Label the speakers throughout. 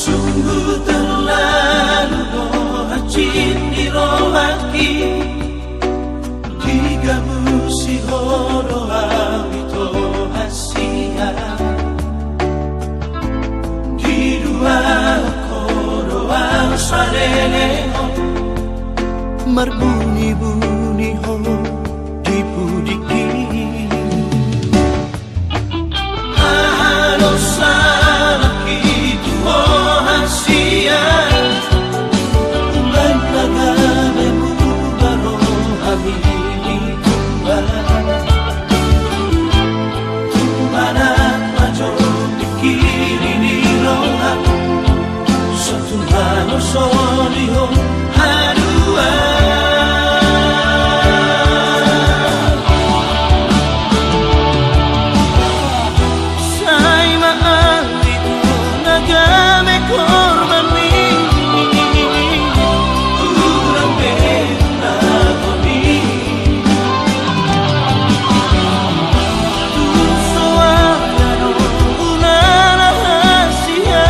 Speaker 1: Sungguh terlalu doa cinta rohaki digabung si horoa itu hasia di dua koroa saleleho marbuni-buni ho dipudiki Solio hadua sai maanti tu nagame korban urang benda koni tu soalnya no una rahasia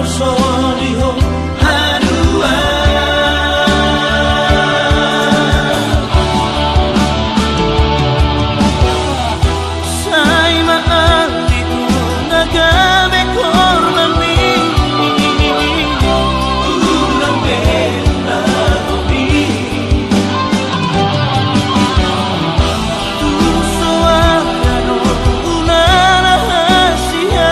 Speaker 1: Solio hadua sai maanti tu nagame korban urang benda koni tu soalnya no una rahasia